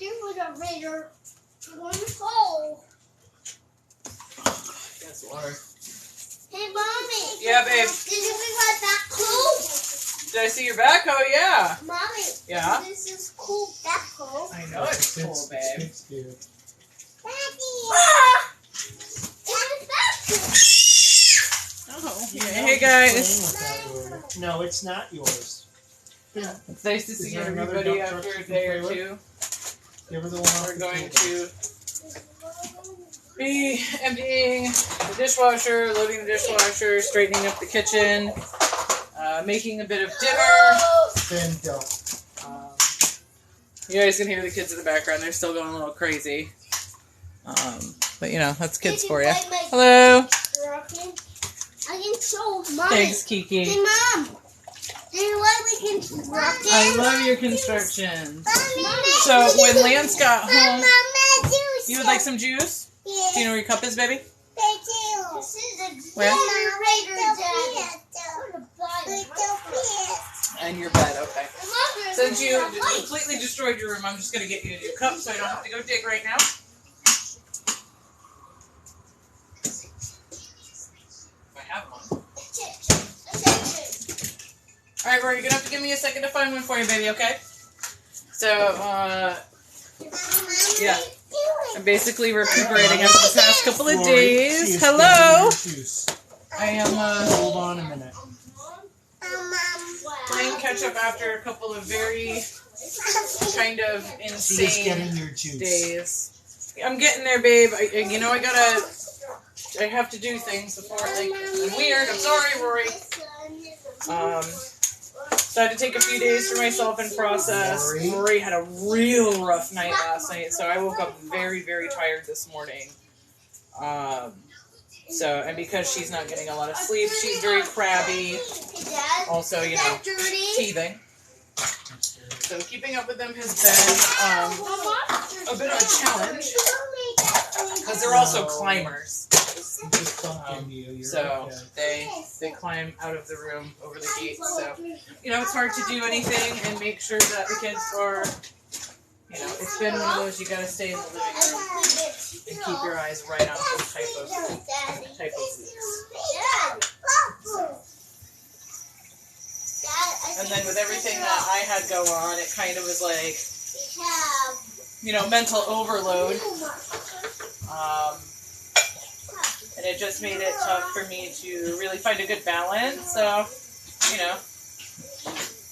There was a Vader one hole. Yes, Laura. Hey, Mommy. Yeah, babe. Did you bring my backhoe? Did I see your back? Oh, yeah. Mommy. Yeah? This is cool backhoe. I know it's cool, babe. It's cute. Daddy. Ah! It's backhoe. Oh, You yeah. know Hey, he's guys. playing with that, Laura. No, it's not yours. Yeah. It's nice to see there another everybody dump after truck a you can day or play two. Give her the one off We're the going table. to be emptying the dishwasher, loading the dishwasher, straightening up the kitchen, making a bit of dinner. Then don't. You guys can hear the kids in the background. They're still going a little crazy. But, you know, that's kids for you. Hello. I can show Mom. Thanks, Kiki. Hey, Mom. Do you like we can rock it? I love your construction. Mommy. So, when Lance got home, Mama, you would like some juice? Yeah. Do you know where your cup is, baby? This is a Where? In your bed, okay. Since you completely destroyed your room, I'm just going to get you a new cup so I don't have to go dig right now. If I have one. Alright, Rory, you're going to have to give me a second to find one for you, baby, okay? So, yeah. I'm basically recuperating after the past couple of Lori, days. she is Hello! getting your juice. I am, Hold on a minute. playing catch up after a couple of very kind of She is insane getting your juice. days. I'm getting there, babe. I have to do things before, like, I'm weird. I'm sorry, Rory. So I had to take a few days for myself and process. Rory had a real rough night last night, so I woke up very, very tired this morning. And because she's not getting a lot of sleep, she's very crabby. Also, you know, teething. So keeping up with them has been a bit of a challenge because they're also climbers. So they climb out of the room over the gate. So, you know, it's hard to do anything and make sure that the kids are, you know, it's been one of those you gotta stay in the living room and keep your eyes right on some type of weeks. And then with everything that I had go on, it kind of was like, you know, mental overload. And it just made it tough for me to really find a good balance. So, you know,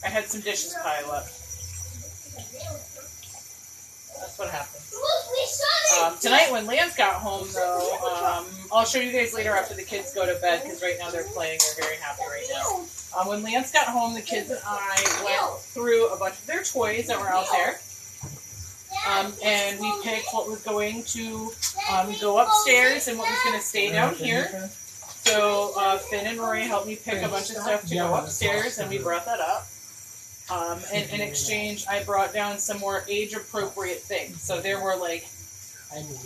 I had some dishes pile up. That's what happened. Tonight when Lance got home, though, I'll show you guys later after the kids go to bed, because right now they're playing. They're very happy right now. When Lance got home, the kids and I went through a bunch of their toys that were out there. And we picked what was going to go upstairs and what was going to stay down here. So Finn and Rory helped me pick a bunch of stuff to go upstairs, and we brought that up. And in exchange, I brought down some more age-appropriate things. So there were, like,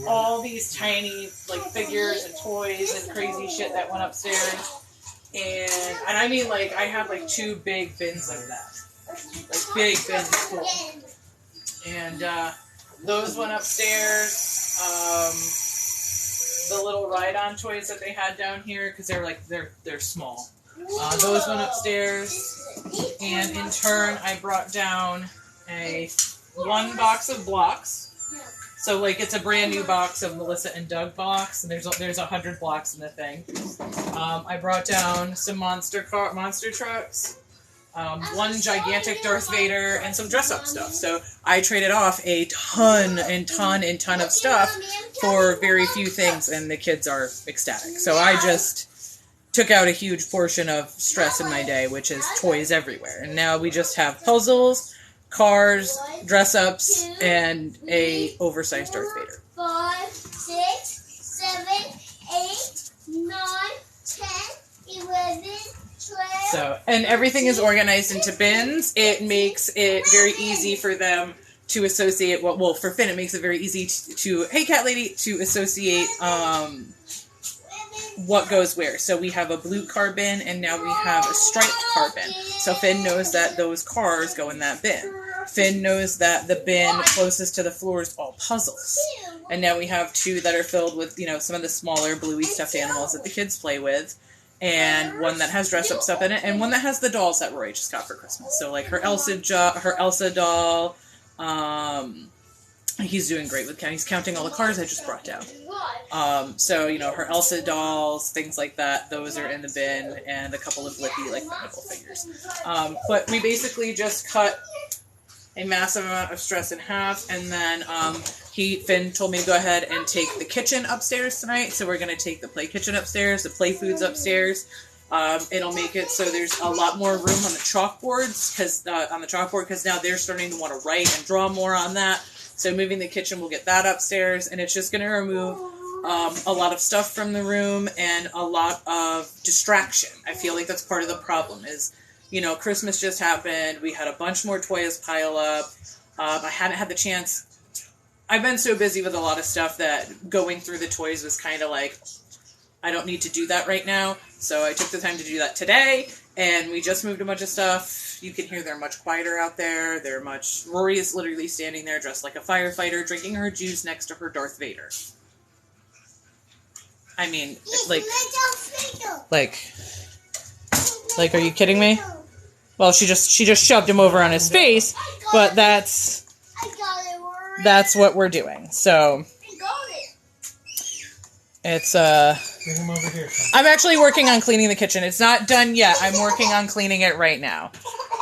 all these tiny, like, figures and toys and crazy shit that went upstairs. And I mean, like, I had, like, 2 big bins of that. Like, big bins full. And those went upstairs. The little ride-on toys that they had down here, because they're small. Those went upstairs. And in turn, I brought down one box of blocks. So, like, it's a brand new box of Melissa and Doug blocks, and there's 100 blocks in the thing. I brought down some monster trucks, one gigantic Darth Vader, and some dress-up stuff. So I traded off a ton of stuff for very few things, and the kids are ecstatic. So I just took out a huge portion of stress in my day, which is toys everywhere. And now we just have puzzles, cars, dress-ups, and a oversized Darth Vader. 5, 6, 7, 8, 9, 10, 11, 12. So, and everything is organized into bins. It makes it very easy for them to associate, well, for Finn, it makes it very easy to hey, cat lady, to associate, what goes where. So we have a blue car bin, and now we have a striped car bin. So Finn knows that those cars go in that bin. Finn knows that the bin closest to the floor is all puzzles. And now we have 2 that are filled with, you know, some of the smaller bluey stuffed animals that the kids play with. And one that has dress-up stuff in it. And one that has the dolls that Rory just got for Christmas. So, like, her Elsa doll. He's doing great with counting. He's counting all the cars I just brought down. So, you know, her Elsa dolls, things like that, those are in the bin. And a couple of Lippy, like, medical figures. But we basically just cut a massive amount of stress in half, and then Finn told me to go ahead and take the kitchen upstairs tonight, so we're going to take the play kitchen upstairs, the play foods upstairs. It'll make it so there's a lot more room on the chalkboards, because now they're starting to want to write and draw more on that, so moving the kitchen will get that upstairs, and it's just going to remove a lot of stuff from the room and a lot of distraction. I feel like that's part of the problem is, you know, Christmas just happened. We had a bunch more toys pile up. I hadn't had the chance. I've been so busy with a lot of stuff that going through the toys was kind of like, I don't need to do that right now. So I took the time to do that today. And we just moved a bunch of stuff. You can hear they're much quieter out there. Rory is literally standing there dressed like a firefighter, drinking her juice next to her Darth Vader. I mean, like, are you kidding me? Well, she just shoved him over on his face, but that's what we're doing. So it's Get him over here. I'm actually working on cleaning the kitchen. It's not done yet. I'm working on cleaning it right now.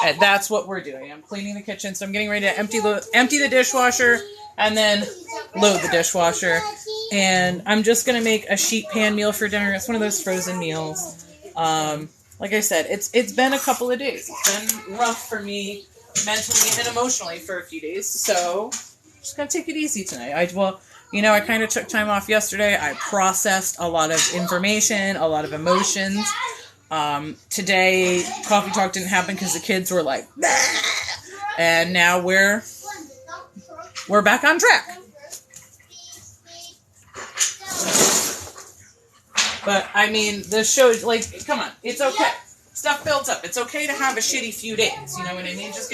And that's what we're doing. I'm cleaning the kitchen, so I'm getting ready to empty the dishwasher and then load the dishwasher. And I'm just gonna make a sheet pan meal for dinner. It's one of those frozen meals. Like I said, it's been a couple of days. It's been rough for me mentally and emotionally for a few days. So I'm just gonna take it easy tonight. I kind of took time off yesterday. I processed a lot of information, a lot of emotions. Today, coffee talk didn't happen because the kids were like, bah! And now we're back on track. But, I mean, the show, like, come on, it's okay. Stuff builds up. It's okay to have a shitty few days, you know what I mean? Just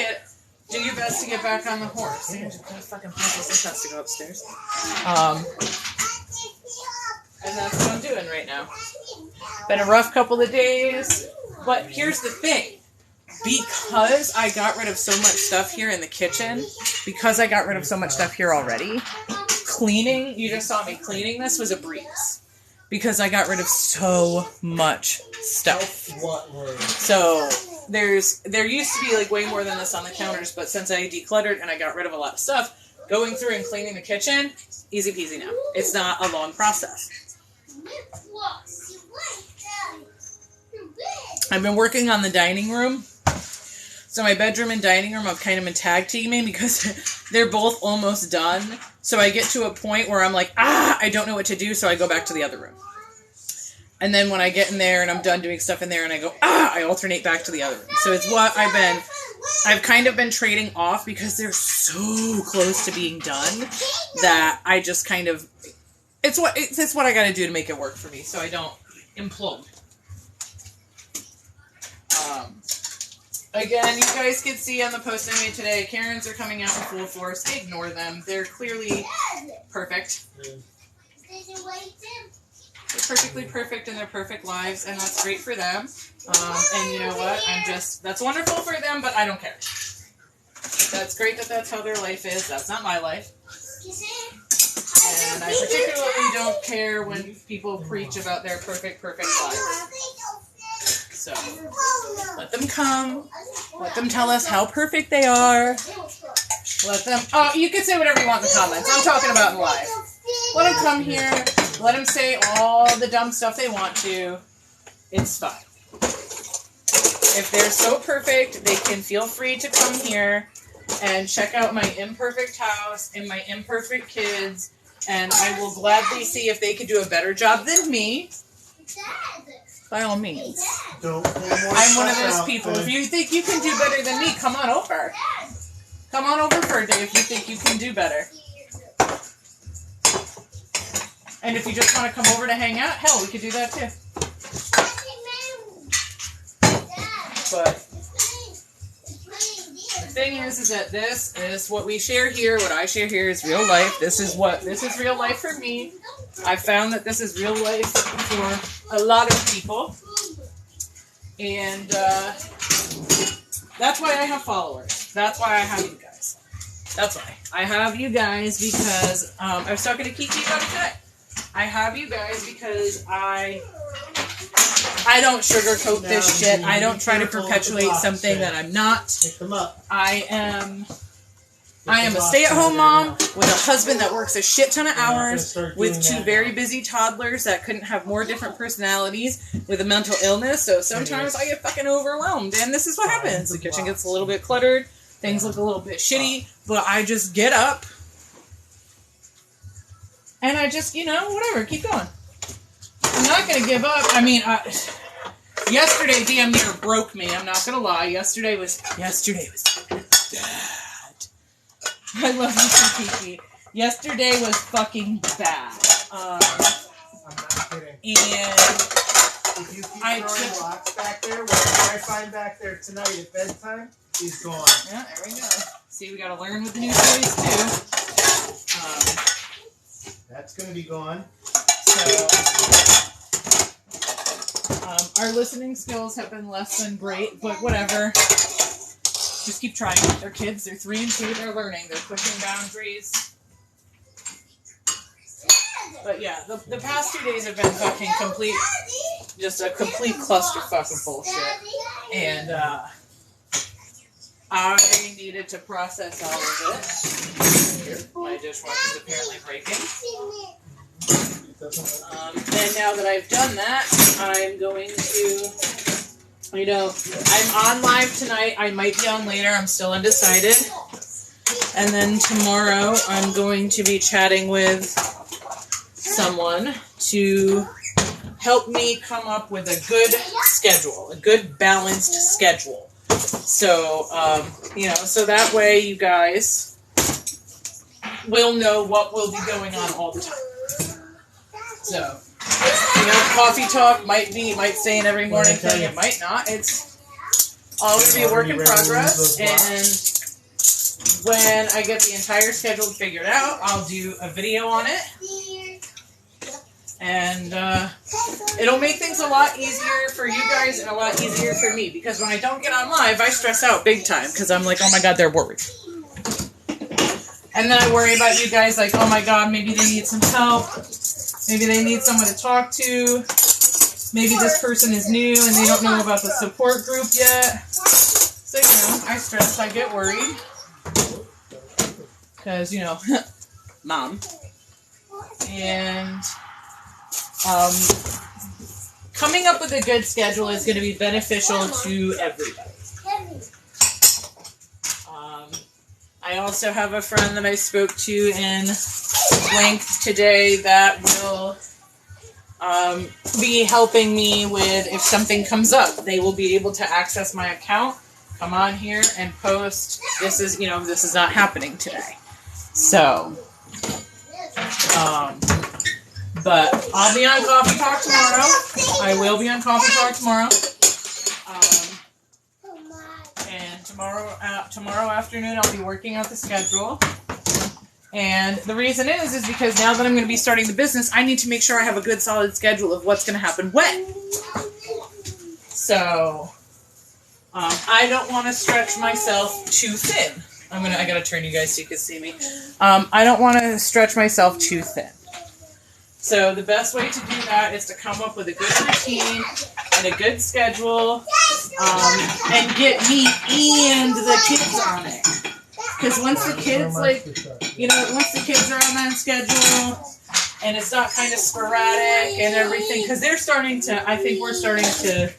do your best to get back on the horse. I'm just gonna fucking process this has to go upstairs. And that's what I'm doing right now. Been a rough couple of days, but here's the thing. Because I got rid of so much stuff here in the kitchen, because I got rid of so much stuff here already, cleaning, you just saw me cleaning this, was a breeze. Because I got rid of so much stuff. So there used to be like way more than this on the counters, but since I decluttered and I got rid of a lot of stuff, going through and cleaning the kitchen, easy peasy now. It's not a long process. I've been working on the dining room. So my bedroom and dining room I've kind of been tag teaming because they're both almost done. So I get to a point where I'm like, I don't know what to do, so I go back to the other room. And then when I get in there and I'm done doing stuff in there and I go, I alternate back to the other room. So it's what I've kind of been trading off because they're so close to being done that I just kind of, it's what I gotta do to make it work for me so I don't implode. Again, you guys can see on the post I made today, Karens are coming out in full force. Ignore them. They're clearly perfect. They're perfectly perfect in their perfect lives, and that's great for them. And you know what? That's wonderful for them, but I don't care. That's great that that's how their life is. That's not my life. And I particularly don't care when people preach about their perfect lives. So, let them come. Let them tell us how perfect they are. Let them... Oh, you can say whatever you want in the comments. I'm talking about in live. Let them come here. Let them say all the dumb stuff they want to. It's fine. If they're so perfect, they can feel free to come here and check out my imperfect house and my imperfect kids, and I will gladly see if they could do a better job than me. By all means. I'm one of those people. If you think you can do better than me, come on over. Come on over for a day if you think you can do better. And if you just want to come over to hang out, hell, we could do that too. But thing is that this is what we share here. What I share here is real life. This is real life for me. I found that this is real life for a lot of people. And that's why I have followers. That's why I have you guys. That's why. I have you guys because I was talking to Kiki about it today. I have you guys because I don't sugarcoat this shit. I don't try to perpetuate something that I'm not. Pick them up. I am a stay-at-home mom with a husband that works a shit ton of hours, with two very busy toddlers that couldn't have more different personalities, with a mental illness, so sometimes I get fucking overwhelmed, and this is what happens. The kitchen gets a little bit cluttered, things look a little bit shitty, but I just get up, and I just, whatever, keep going. I'm not going to give up. I mean, yesterday damn near broke me, I'm not going to lie. Yesterday was bad. I love you, Kiki. Yesterday was fucking bad. I'm not kidding. And if you keep throwing rocks back there, whatever I find back there tonight at bedtime, he's gone. Yeah, there we go. See, we got to learn with the new toys too. That's going to be gone. So, our listening skills have been less than great, but whatever. Just keep trying. They're kids. They're 3 and 2. They're learning. They're pushing boundaries. But yeah, the past 2 days have been fucking just a complete clusterfuck of bullshit. And I needed to process all of it. My dishwasher's apparently breaking. And now that I've done that, I'm going to... I'm on live tonight. I might be on later. I'm still undecided. And then tomorrow, I'm going to be chatting with someone to help me come up with a good schedule, a good balanced schedule. So, so that way you guys will know what will be going on all the time. So... coffee talk might stay in every morning thing. It might not. It's all going to be a work in progress. And when I get the entire schedule figured out, I'll do a video on it. And it'll make things a lot easier for you guys and a lot easier for me. Because when I don't get on live, I stress out big time. Because I'm like, oh my god, they're worried. And then I worry about you guys like, oh my god, maybe they need some help. Maybe they need someone to talk to. Maybe this person is new and they don't know about the support group yet. So, I stress, I get worried. Because, mom. And coming up with a good schedule is going to be beneficial to everybody. I also have a friend that I spoke to in length today that will be helping me with if something comes up. They will be able to access my account, come on here and post. This is not happening today. So, but I'll be on Coffee Talk tomorrow. I will be on Coffee Talk tomorrow. And tomorrow afternoon I'll be working out the schedule. And the reason is because now that I'm going to be starting the business, I need to make sure I have a good solid schedule of what's going to happen when. So, I don't want to stretch myself too thin. I got to turn you guys so you can see me. I don't want to stretch myself too thin. So the best way to do that is to come up with a good routine and a good schedule, and get me and the kids on it. Because once the kids, once the kids are on that schedule, and it's not kind of sporadic and everything, because I think we're starting to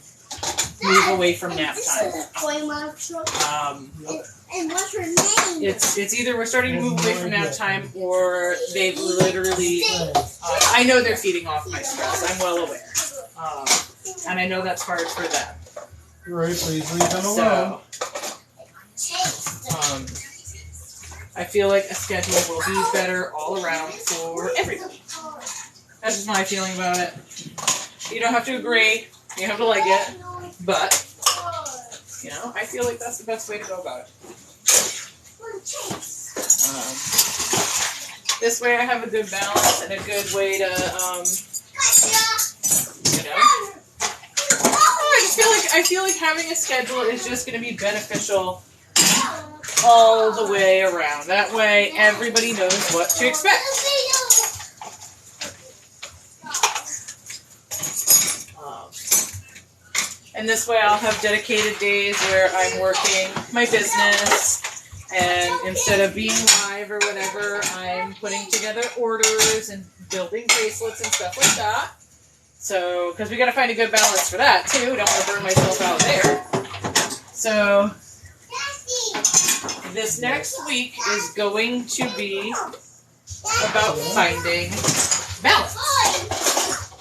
move away from nap time. And what's her name? It's either we're starting to move away from nap time, or they've literally, I know they're feeding off my stress, I'm well aware. And I know that's hard for them. Right, please leave them alone. So, I feel like a schedule will be better all around for everybody. That's just my feeling about it. You don't have to agree. You have to like it. But, I feel like that's the best way to go about it. This way I have a good balance and a good way to, I feel like having a schedule is just going to be beneficial all the way around. That way everybody knows what to expect. And this way I'll have dedicated days where I'm working my business, and instead of being live or whatever, I'm putting together orders and building bracelets and stuff like that. So, because we got to find a good balance for that too. Don't want to burn myself out there. So, this next week is going to be about finding balance.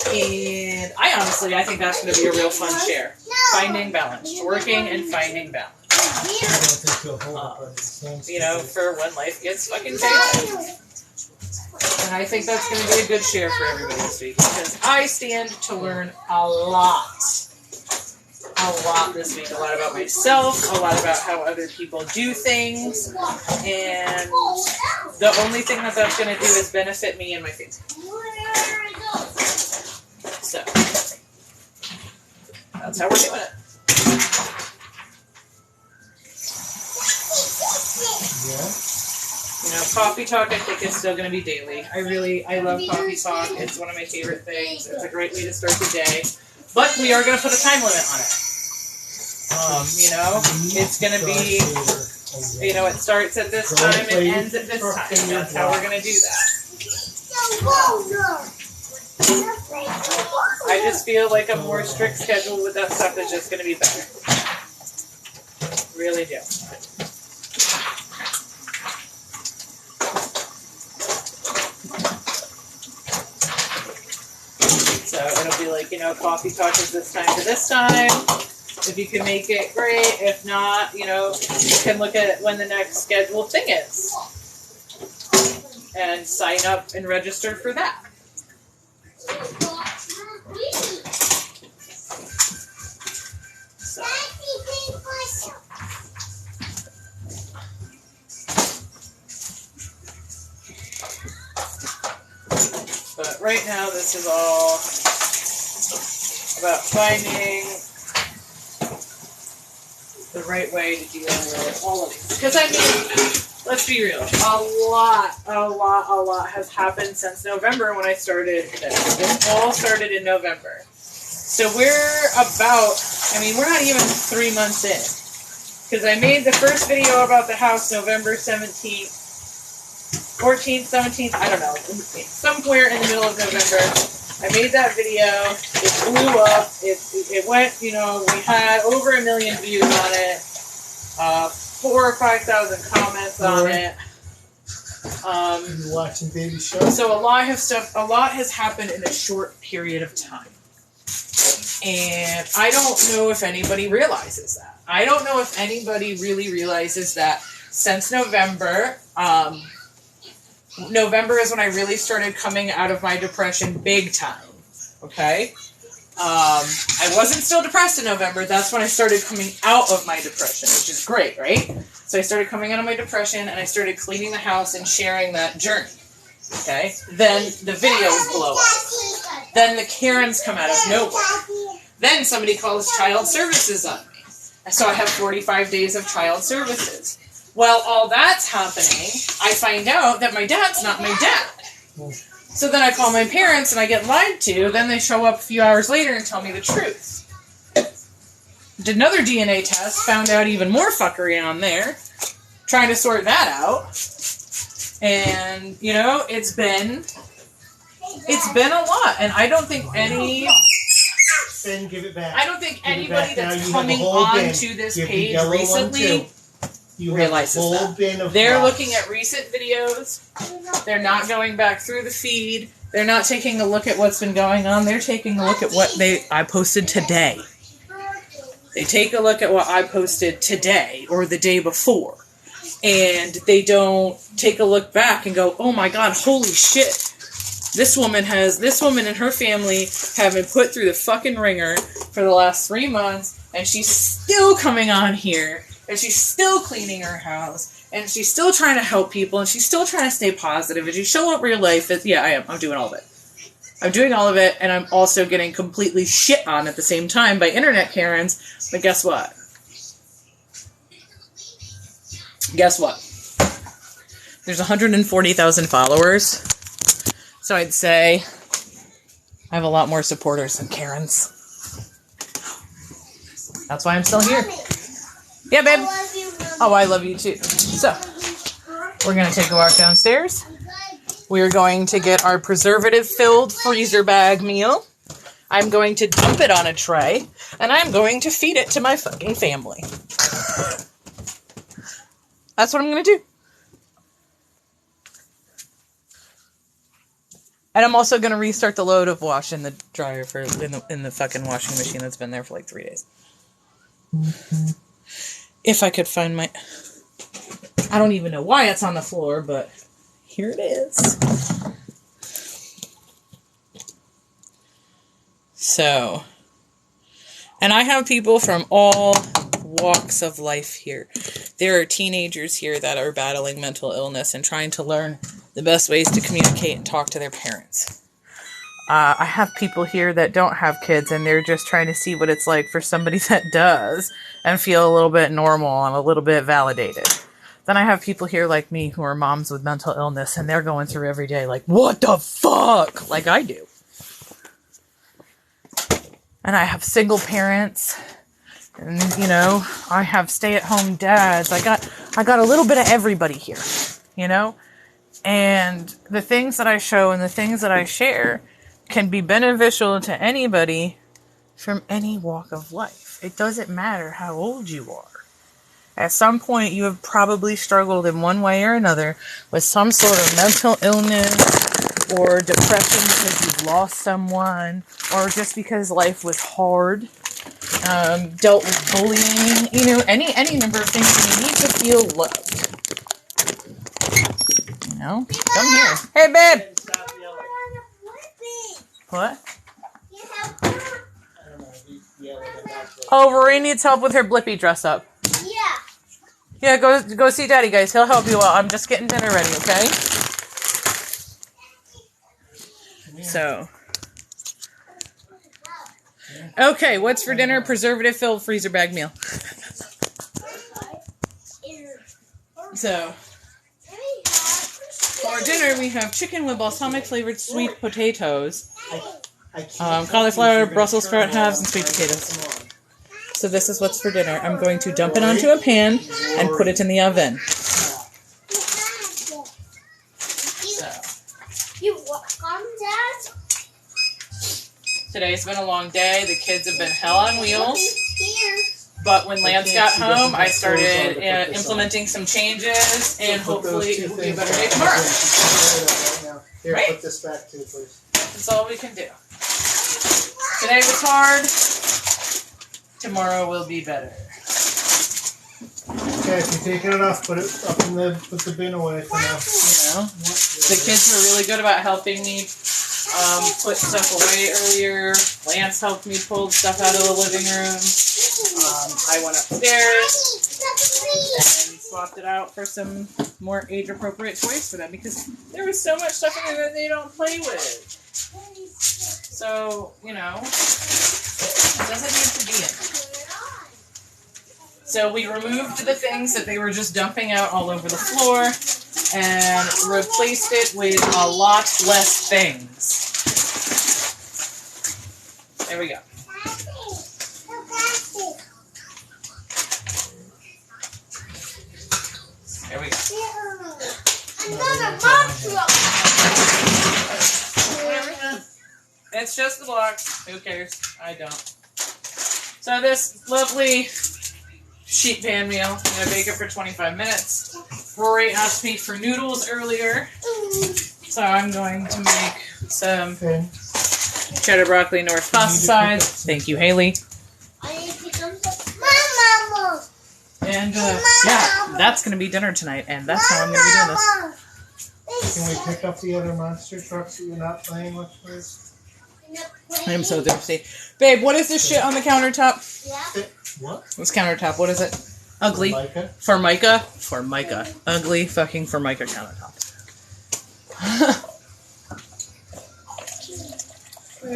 And I think that's going to be a real fun share. Finding balance. Working and finding balance. For when life gets fucking chaotic. And I think that's going to be a good share for everybody this week, because I stand to learn a lot this week. A lot about myself, a lot about how other people do things, and the only thing that that's going to do is benefit me and my family. So, that's how we're doing it. Coffee talk, I think, is still going to be daily. I love coffee talk. It's one of my favorite things. It's a great way to start the day. But we are going to put a time limit on it. It's going to be, it starts at this time and ends at this time. That's how we're going to do that. I just feel like a more strict schedule with that stuff is just going to be better. Really do. So it'll be like, coffee talk is this time to this time. If you can make it, great. If not, you can look at when the next scheduled thing is. And sign up and register for that. So. But right now, this is all about finding the right way to deal with all of these. Because let's be real, a lot has happened since November when I started this. This all started in November. So we're not even 3 months in. Because I made the first video about the house November 17th, 14th, 17th, I don't know, somewhere in the middle of November. I made that video, it blew up, it went, we had over 1 million views on it, 4,000 or 5,000 comments on it. You watching Baby Shark? So a lot has happened in a short period of time. And I don't know if anybody realizes that. I don't know if anybody really realizes that since November, November is when I really started coming out of my depression big time, okay? I wasn't still depressed in November. That's when I started coming out of my depression, which is great, right? So I started coming out of my depression, and I started cleaning the house and sharing that journey, okay? Then the videos blow up. Then the Karens come out of nowhere. Then somebody calls child services on me. So I have 45 days of child services. Well, all that's happening, I find out that my dad's not my dad. So then I call my parents and I get lied to. Then they show up a few hours later and tell me the truth. Did another DNA test, found out even more fuckery on there. Trying to sort that out. And, it's been a lot. And I don't think Finn, give it back. I don't think anybody that's coming on to this page recently realizes that. They're looking at recent videos. They're not going back through the feed. They're not taking a look at what's been going on. They're taking a look at what I posted today. They take a look at what I posted today or the day before. And they don't take a look back and go, oh my God, holy shit. This woman and her family have been put through the fucking ringer for the last 3 months, and she's still coming on here and she's still cleaning her house, and she's still trying to help people, and she's still trying to stay positive, and she's showing up real life. Yeah, I am. I'm doing all of it. I'm doing all of it, and I'm also getting completely shit on at the same time by internet Karens. But guess what? Guess what? There's 140,000 followers, so I'd say I have a lot more supporters than Karens. That's why I'm still here. Yeah, babe. Oh, I love you too. So, we're going to take a walk downstairs. We're going to get our preservative-filled freezer bag meal. I'm going to dump it on a tray, and I'm going to feed it to my fucking family. That's what I'm going to do. And I'm also going to restart the load of wash in the dryer in the fucking washing machine that's been there for like 3 days. If I could find my... I don't even know why it's on the floor, but here it is. So, and I have people from all walks of life here. There are teenagers here that are battling mental illness and trying to learn the best ways to communicate and talk to their parents. I have people here that don't have kids, and they're just trying to see what it's like for somebody that does and feel a little bit normal and a little bit validated. Then I have people here like me who are moms with mental illness, and they're going through every day like, what the fuck? Like I do. And I have single parents, and you know, I have stay-at-home dads. I got a little bit of everybody here, you know? And the things that I show and the things that I share can be beneficial to anybody from any walk of life. It doesn't matter how old you are. At some point, you have probably struggled in one way or another with some sort of mental illness or depression because you've lost someone, or just because life was hard, dealt with bullying, you know, any number of things, and you need to feel loved. You know? Come here. Hey, babe! What? Oh, Rory needs help with her Blippi dress up. Yeah, go see Daddy, guys. He'll help you out. I'm just getting dinner ready, okay? So. Okay, what's for dinner? Preservative-filled freezer bag meal. So. For dinner, we have chicken with balsamic-flavored sweet potatoes, cauliflower, Brussels sprout halves, and sweet potatoes. So this is what's for dinner. I'm going to dump it onto a pan and put it in the oven. So. Today's been a long day. The kids have been hell on wheels. But when Lance got home, I started implementing some changes, and hopefully it will be a better day tomorrow. Here, right? put this back too, please. That's all we can do. Today was hard. Tomorrow will be better. Okay, if you take it off, put it up in put the bin away for now. You know, the kids were really good about helping me put stuff away earlier. Lance helped me pull stuff out of the living room. I went upstairs and swapped it out for some more age-appropriate toys for them because there was so much stuff in there that they don't play with. So, you know, it doesn't need to be in. So we removed the things that they were just dumping out all over the floor and replaced it with a lot less things. There we go. There we go. It's just the blocks. Who cares? I don't. So this lovely sheet pan meal, I'm going to bake it for 25 minutes. Rory asked me for noodles earlier, so I'm going to make some cheddar broccoli North pasta sides. Thank you, Haley. And yeah, that's going to be dinner tonight, and that's how I'm going to be doing this. Can we pick up the other monster trucks that you're not playing with, please? I'm so thirsty. Babe, what is this shit on the countertop? What? This countertop, what is it? Ugly. Formica? Formica. Ugly fucking Formica countertop. Are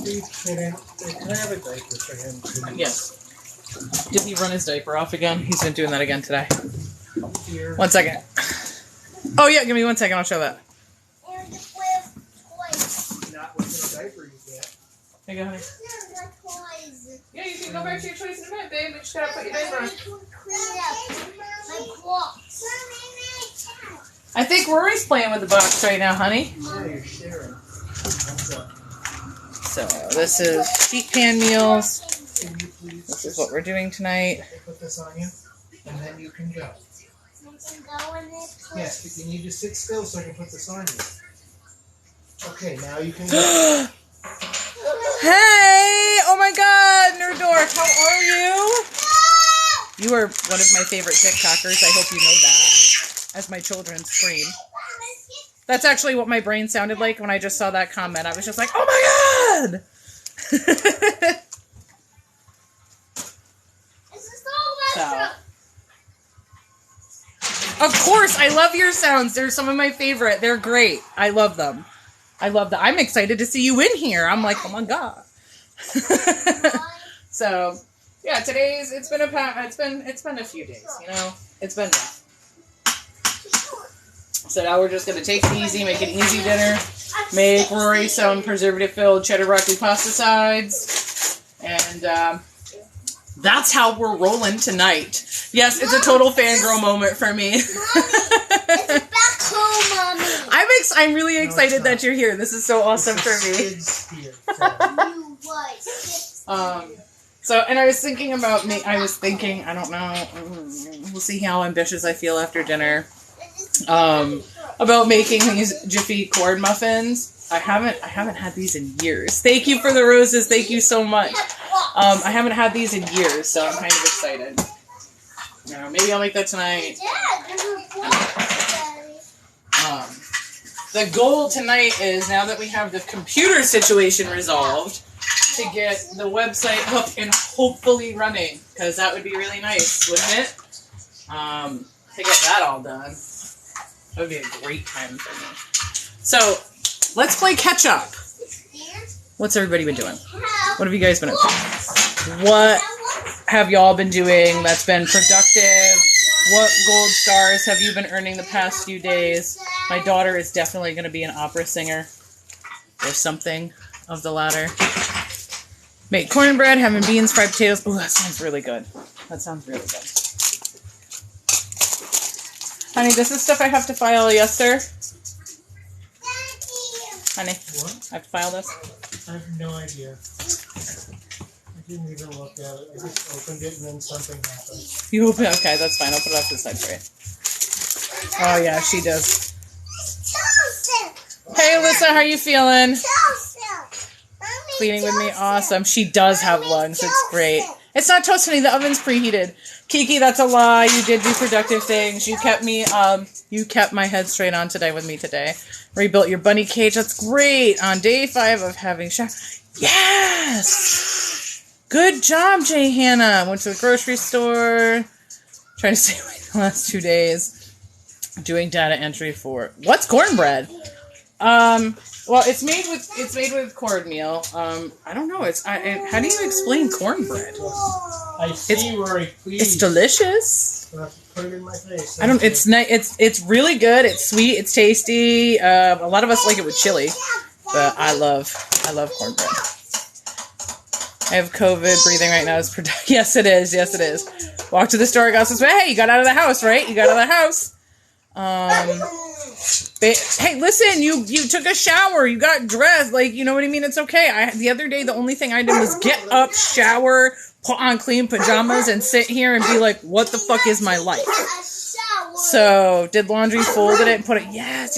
you kidding? Can I have a diaper for him, please? Yes. Did he run his diaper off again? He's been doing that again today. Here. 1 second. Oh yeah, give me 1 second. I'll show that. Not with a diaper, you can't. Here you go, honey. Yeah, you can go back to your toys in a minute, babe. You just gotta put your diaper on. I think Rory's playing with the box right now, honey. Yeah, you're sharing. So this is sheet pan meals. Can you please This is what we're doing tonight. put this on you? And then you can go. Yes, but you need to sit still so I can put this on you. Okay, now you can go. Hey! Oh my god, Nerdork, how are you? You are one of my favorite TikTokers. I hope you know that. As my children scream. That's actually what my brain sounded like when I just saw that comment. I was just like, oh my god! So. Of course, I love your sounds. They're some of my favorite. They're great. I love them. I love that. I'm excited to see you in here. I'm like, oh my god. So, yeah, today's it's been a few days, you know. It's been rough. So now we're just gonna take it easy, make an easy dinner, make Rory some preservative-filled cheddar broccoli pasta sides, and that's how we're rolling tonight. Yes, it's a total fangirl moment for me. It's back home, Mommy. I'm really excited that you're here. This is so awesome for me. So, and I was thinking about I don't know, we'll see how ambitious I feel after dinner, about making these Jiffy corn muffins. I haven't had these in years. Thank you for the roses. Thank you so much. I haven't had these in years, so I'm kind of excited. Maybe I'll make that tonight. The goal tonight is, now that we have the computer situation resolved, to get the website up and hopefully running, because that would be really nice, wouldn't it? To get that all done. That would be a great time for me. So, let's play catch up. What's everybody been doing? What have you guys been up to? What have y'all been doing that's been productive? What gold stars have you been earning the past few days? My daughter is definitely going to be an opera singer, or something of the latter. Make cornbread, having beans, fried potatoes. Oh, that sounds really good. That sounds really good. Honey, this is stuff I have to file, yes, sir? Honey, What? I have to file this? I have no idea. I didn't even look at it. I just opened it and then something happened. You open it? Okay, that's fine. I'll put it off to the side for you. Oh, yeah, she does. Hey, Alyssa, how are you feeling? Cleaning with me? Awesome. She does have lungs. It's great. It's not toast, honey. The oven's preheated. Kiki, that's a lie. You did do productive things. You kept me, you kept my head straight on today with me today. Rebuilt your bunny cage. That's great. On day 5 of having shower. Yes! Good job, Jay Hannah. Went to the grocery store. Trying to stay awake the last 2 days. Doing data entry for... What's cornbread? Well, it's made with cornmeal. I don't know. How do you explain cornbread? I see, Rory, please. It's delicious. Put it in my face. It's really good. It's sweet. It's tasty. A lot of us like it with chili, but I love cornbread. I have COVID. Breathing right now is productive. Yes, it is. Yes, it is. Walk to the store. Got some. Hey, you got out of the house, right? You got out of the house. Hey, listen, you took a shower, you got dressed, like, you know what I mean? It's okay. The other day, the only thing I did was get up, shower, put on clean pajamas, and sit here and be like, what the fuck is my life? So, did laundry, folded it, and put it, yes.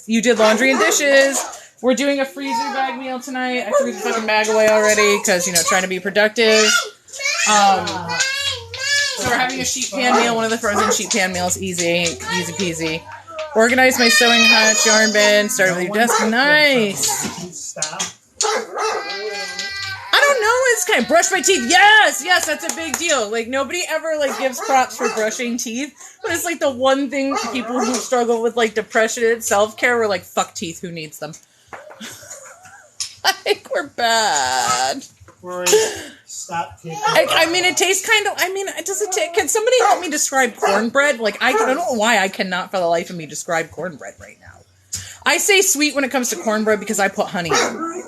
You did laundry and dishes. We're doing a freezer bag meal tonight. I threw the fucking bag away already, because, trying to be productive. So we're having a sheet pan meal, one of the frozen sheet pan meals, easy peasy. Organized my sewing hutch, yarn bin, started with your desk, nice. Stop. I don't know, it's kind of brush my teeth. Yes, that's a big deal. Like, nobody ever, like, gives props for brushing teeth, but it's, like, the one thing people who struggle with, like, depression and self-care were like, fuck teeth, who needs them? I think we're bad. Rory, stop taking I mean, it tastes kind of, does it taste, can somebody help me describe cornbread? Like, I don't know why I cannot for the life of me describe cornbread right now. I say sweet when it comes to cornbread because I put honey in mine.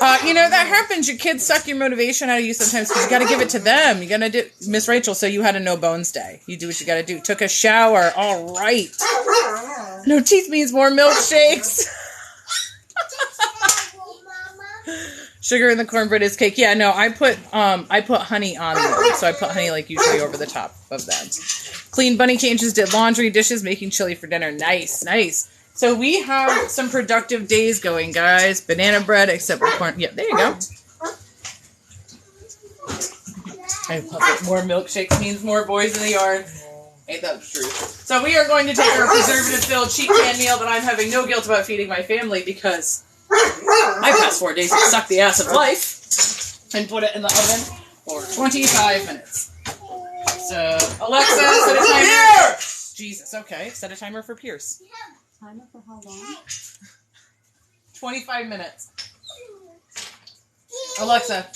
That happens. Your kids suck your motivation out of you sometimes because you got to give it to them. You got to do, Miss Rachel, so you had a no bones day. You do what you got to do. Took a shower. All right. No teeth means more milkshakes. Sugar in the cornbread is cake. Yeah, no, I put honey on them. So I put honey like usually over the top of them. Cleaned bunny cages, did laundry, dishes, making chili for dinner. Nice. So we have some productive days going, guys. Banana bread, except for corn. Yeah, there you go. I love it. More milkshakes means more boys in the yard. Ain't that the truth? So we are going to take our preservative-filled cheap pan meal that I'm having no guilt about feeding my family because my past 4 days have sucked the ass of life, and put it in the oven for 25 minutes. So, Alexa, set a timer. Pierce! Jesus, okay. Set a timer for Pierce. Timer for how long? 25 minutes. Alexa,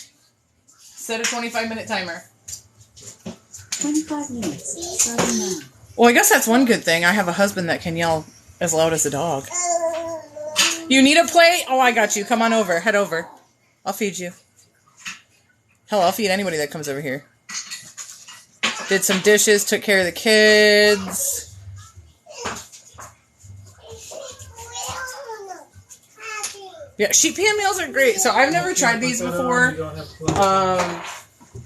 set a 25-minute timer. 25 minutes. Starting now. Well, I guess that's one good thing. I have a husband that can yell as loud as a dog. You need a plate? Oh, I got you. Come on over. Head over. I'll feed you. Hell, I'll feed anybody that comes over here. Did some dishes, took care of the kids. Yeah, sheet pan meals are great. So I've never tried these before.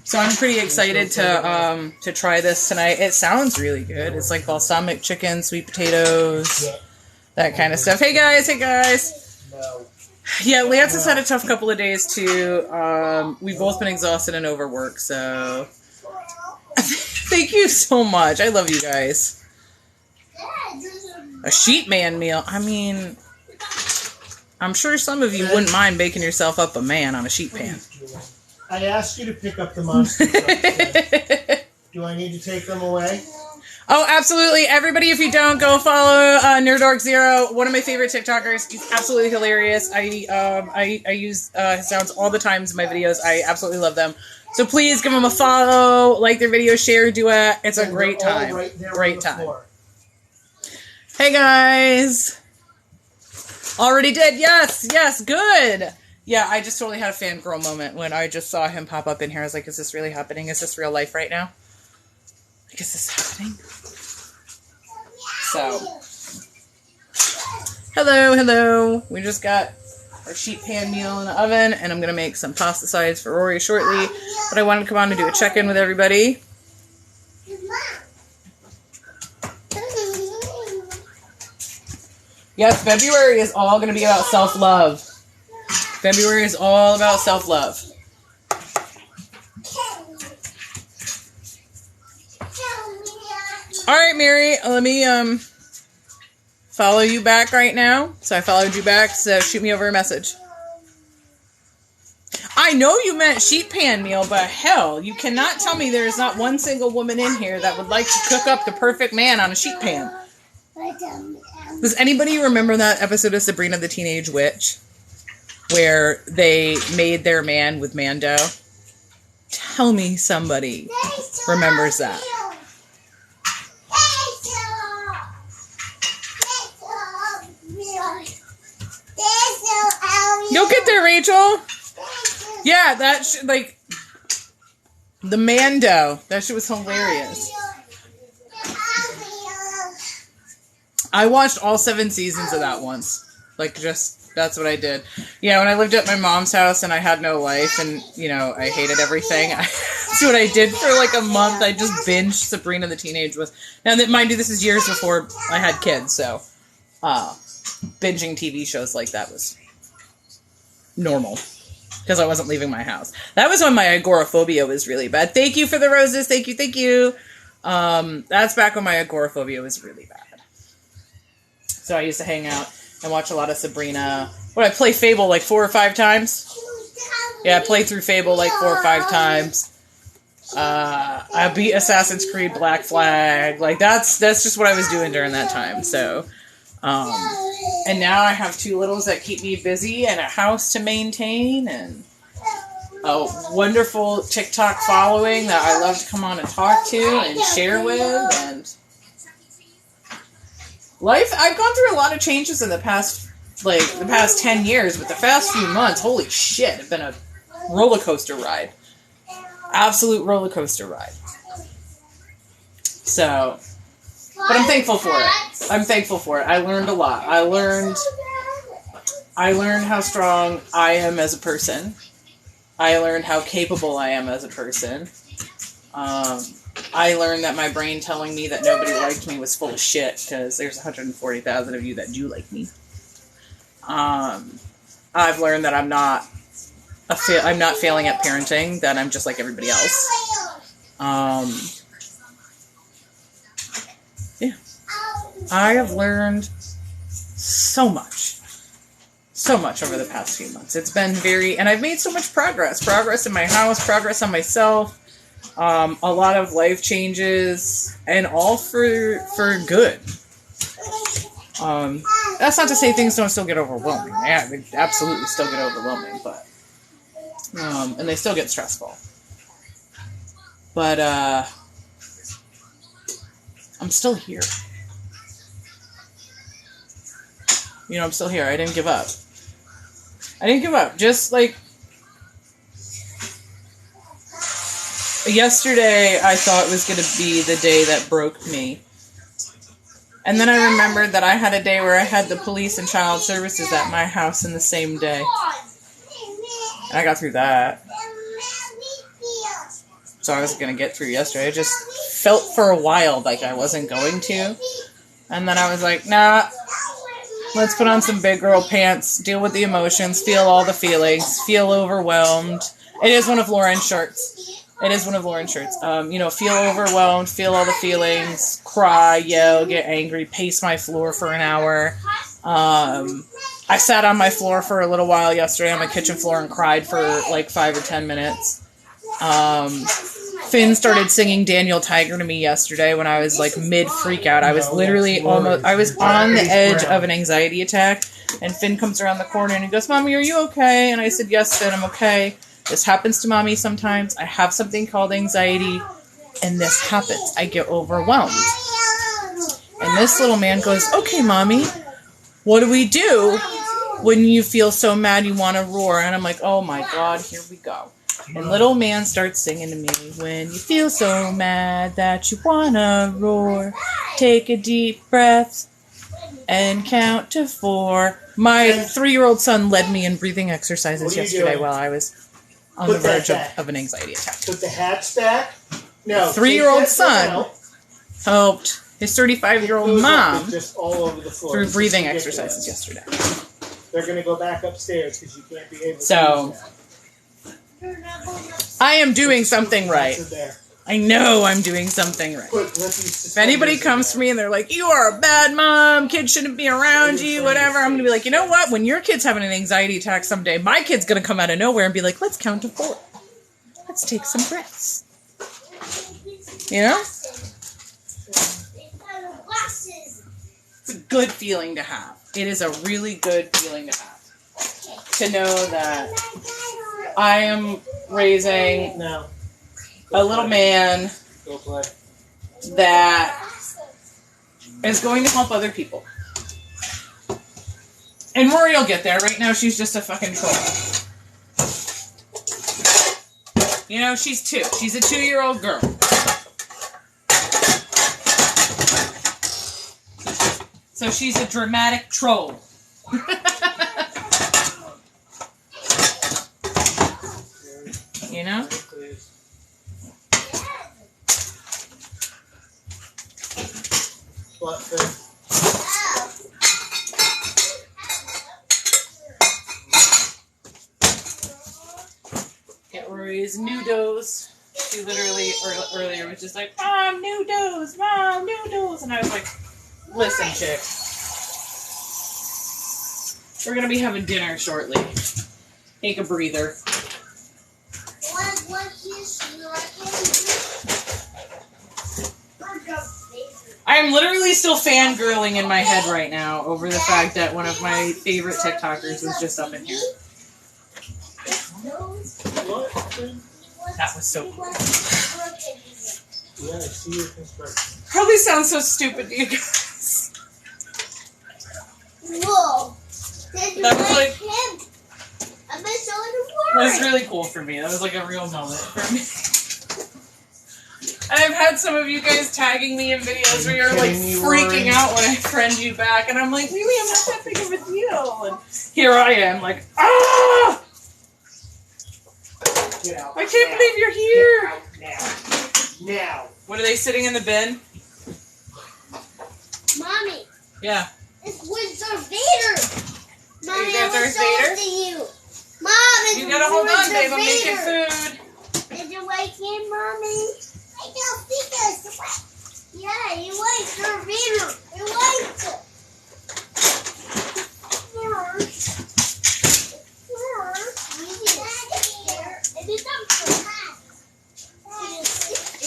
So I'm pretty excited to try this tonight. It sounds really good. It's like balsamic chicken, sweet potatoes, that kind of stuff. Hey guys. Yeah, Lance has had a tough couple of days too. We've both been exhausted and overworked, so thank you so much. I love you guys. A sheet man meal. I mean, I'm sure some of you wouldn't mind baking yourself up a man on a sheet pan. I asked you to pick up the monster trucks. Do I need to take them away? Oh, absolutely. Everybody, if you don't, go follow NerdOrg0, one of my favorite TikTokers. He's absolutely hilarious. I use his sounds all the time in my videos. I absolutely love them. So please give them a follow, like their videos, share, do it. It's a great time. Great time. Hey, guys. Already did. Yes, good. Yeah, I just totally had a fangirl moment when I just saw him pop up in here. I was like, is this really happening? Is this real life right now? Like, is this happening? So, hello. We just got our sheet pan meal in the oven, and I'm going to make some pasta sides for Rory shortly. But I wanted to come on and do a check-in with everybody. Yes, February is all going to be about self-love. February is all about self-love. All right, Mary, let me follow you back right now. So I followed you back, so shoot me over a message. I know you meant sheet pan meal, but hell, you cannot tell me there is not one single woman in here that would like to cook up the perfect man on a sheet pan. Does anybody remember that episode of Sabrina the Teenage Witch where they made their man with Mando? Tell me somebody remembers that. You'll get there, Rachel. Yeah, that shit, like, the Mando. That shit was hilarious. I watched all 7 seasons of that once. Like, just, that's what I did. Yeah, when I lived at my mom's house and I had no life and, you know, I hated everything. That's what I did for like a month. I just binged Sabrina the Teenage Witch. Now, mind you, this is years before I had kids, so binging TV shows like that was normal. Because I wasn't leaving my house. That was when my agoraphobia was really bad. Thank you for the roses. Thank you. That's back when my agoraphobia was really bad. So I used to hang out and watch a lot of Sabrina What, I play Fable like 4 or 5 times? Yeah, I played through Fable like 4 or 5 times. I beat Assassin's Creed Black Flag. Like, that's just what I was doing during that time, so... and now I have 2 littles that keep me busy and a house to maintain and a wonderful TikTok following that I love to come on and talk to and share with. And life, I've gone through a lot of changes in the past 10 years, but the past few months, holy shit, it's been a roller coaster ride. Absolute roller coaster ride. So... But I'm thankful for it. I'm thankful for it. I learned a lot. I learned how strong I am as a person. I learned how capable I am as a person. I learned that my brain telling me that nobody liked me was full of shit, because there's 140,000 of you that do like me. I've learned that I'm not failing at parenting, that I'm just like everybody else. I have learned so much over the past few months. It's been and I've made so much progress in my house, progress on myself, a lot of life changes, and all for good. That's not to say things don't still get overwhelming. Yeah, they absolutely still get overwhelming, but, and they still get stressful. But, I'm still here. You know, I'm still here. I didn't give up. Just like yesterday, I thought it was going to be the day that broke me. And then I remembered that I had a day where I had the police and child services at my house in the same day. And I got through that. So I wasn't going to get through yesterday. I just felt for a while like I wasn't going to. And then I was like, nah. Let's put on some big girl pants, deal with the emotions, feel all the feelings, feel overwhelmed. It is one of Lauren's shirts. Feel overwhelmed, feel all the feelings, cry, yell, get angry, pace my floor for an hour. I sat on my floor for a little while yesterday on my kitchen floor and cried for like 5 or 10 minutes. Finn started singing Daniel Tiger to me yesterday when I was like mid freak out. I was literally I was on the edge of an anxiety attack, and Finn comes around the corner and he goes, "Mommy, are you okay?" And I said, "Yes, Finn, I'm okay. This happens to Mommy sometimes. I have something called anxiety, and this happens. I get overwhelmed." And this little man goes, "Okay, Mommy, what do we do when you feel so mad you want to roar?" And I'm like, oh my God, here we go. And little man starts singing to me, "When you feel so mad that you wanna roar, take a deep breath and count to 4. My 3-year-old son led me in breathing exercises yesterday while I was on the verge of an anxiety attack. Put the hats back. No. 3-year-old son helped his 35-year-old mom just all over the floor. through breathing exercises yesterday. They're going to go back upstairs because you can't be able to So, I am doing something right. I know I'm doing something right. If anybody comes to me and they're like, "You are a bad mom, kids shouldn't be around you," whatever, I'm going to be like, you know what? When your kid's having an anxiety attack someday, my kid's going to come out of nowhere and be like, "Let's count to 4. Let's take some breaths." You know? It's a good feeling to have. It is a really good feeling to have. To know that I am raising a little man that is going to help other people. And Rory will get there. Right now, she's just a fucking troll. You know, she's 2. She's a 2-year-old girl. So she's a dramatic troll. You know? Get Rory's noodles. She literally earlier was just like, "Mom, noodles, Mom, noodles." And I was like, "Listen, chick. We're gonna be having dinner shortly. Take a breather. I am literally still fangirling in my head right now over the fact that one of my favorite TikTokers was just up in here. That was so cool. Yeah, I see your construction. Probably sounds so stupid to you guys. Whoa. That was like, him. I'm so that was really cool for me. That was like a real moment for me. And I've had some of you guys tagging me in videos where you're like freaking out when I friend you back, and I'm like, really, I'm not that big of a deal. And here I am, like, ah! Get out. I can't believe you're here. Now. What are they sitting in the bin? Mommy, Yeah. it's with Darth Vader. Mommy, You got I Darth will show Vader? it to you. Mom, it's You gotta hold with on, babe. Darth I'm making Vader. food. Did you like him, Mommy? I don't think this. Yeah, you like Darth Vader. You liked it.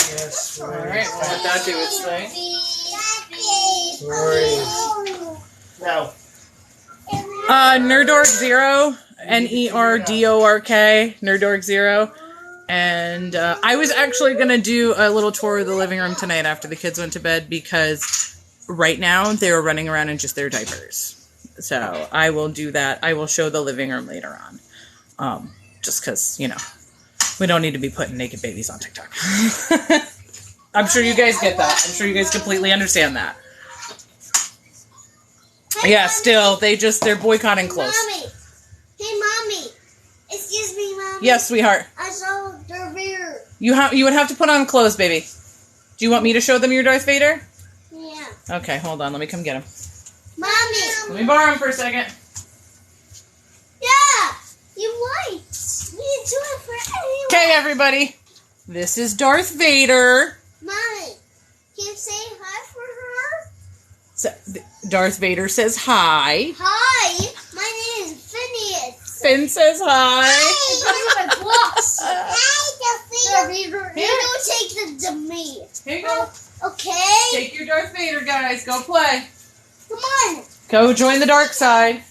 Yes, All right, we'll let that do its thing. Now. Nerdork Zero, Nerdork, Nerdork Zero, and I was actually gonna do a little tour of the living room tonight after the kids went to bed because right now they're running around in just their diapers. So I will do that. I will show the living room later on, just because we don't need to be putting naked babies on TikTok. I'm sure you guys get that. I'm sure you guys completely understand that. Yeah, still, they're boycotting clothes. Mommy. Hey, Mommy. Excuse me, Mommy. Yes, sweetheart. I saw Darth Vader. You would have to put on clothes, baby. Do you want me to show them your Darth Vader? Yeah. Okay, hold on. Let me come get him. Mommy. Let me borrow him for a second. Yeah. You like. We can do it for anyone. Okay, everybody. This is Darth Vader. Mommy. Can you say hi for her? So, Darth Vader says hi. Hi. My name is Phineas. Finn says hi. Those are my books. Hi, Darth Vader. Here. You don't take them to me. Here you go. Okay? Take your Darth Vader, guys. Go play. Come on. Go join the dark side.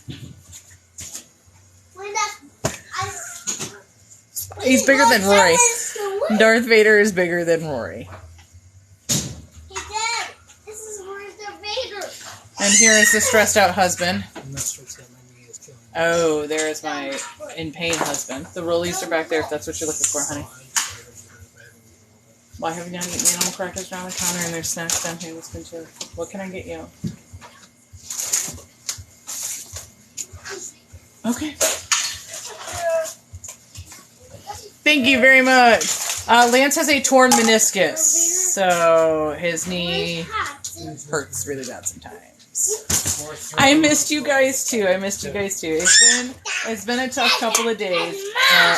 He's bigger than Rory. Darth Vader is bigger than Rory. Hey, Dad. This is Darth Vader. And here is the stressed out husband. I'm not sure what's happening. It's killing me. Oh, there is my in pain husband. The rollies are back there if that's what you're looking for, honey. Why have you not eaten animal crackers around the counter and there's snacks down here? Let's go. What can I get you? Okay. Thank you very much. Lance has a torn meniscus, so his knee hurts really bad sometimes. I missed you guys too. It's been a tough couple of days.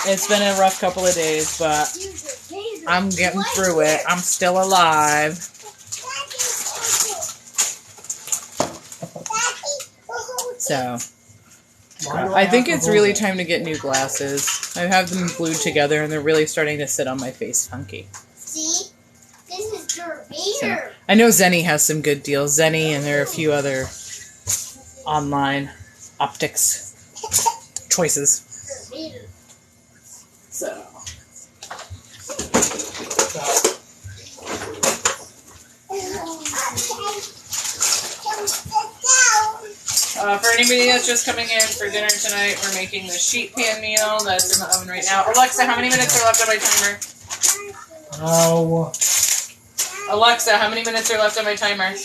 It's been a rough couple of days, but I'm getting through it. I'm still alive. So I think it's really time to get new glasses. I have them glued together and they're really starting to sit on my face funky. See? This is Darth Vader. I know Zenny has some good deals. Zenny and there are a few other online optics choices. Darth Vader. So. For anybody that's just coming in for dinner tonight, we're making the sheet pan meal that's in the oven right now. Alexa, how many minutes are left on my timer? Oh. Alexa, how many minutes are left on my timer?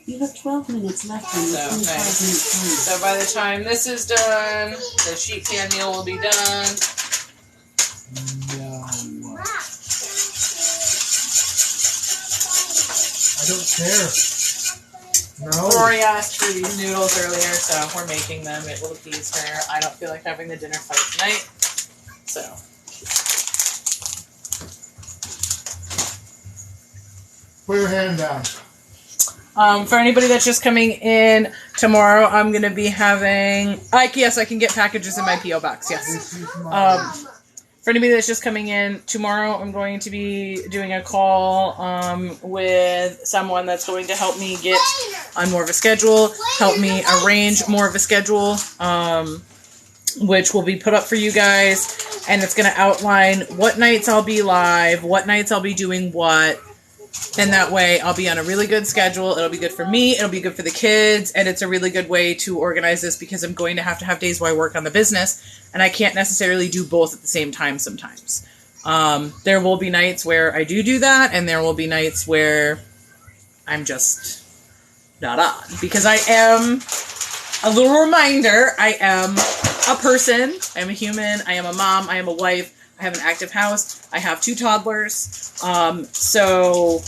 You have 12 minutes left on your 25 minute time. So by the time this is done, the sheet pan meal will be done. No. I don't care. No. Rory asked for these noodles earlier, so we're making them. It will appease her. I don't feel like having the dinner fight tonight, so. Put your hand down. For anybody that's just coming in tomorrow, I'm going to be having... yes, I can get packages in my P.O. box, yes. For anybody that's just coming in, tomorrow I'm going to be doing a call with someone that's going to help me get on more of a schedule, help me arrange more of a schedule, which will be put up for you guys, and it's going to outline what nights I'll be live, what nights I'll be doing what, and that way I'll be on a really good schedule. It'll be good for me, it'll be good for the kids, and it's a really good way to organize this because I'm going to have days where I work on the business, and I can't necessarily do both at the same time sometimes. There will be nights where I do that, and there will be nights where I'm just not on. Because I am, a little reminder, I am a person, I am a human, I am a mom, I am a wife, I have an active house, I have 2 toddlers, so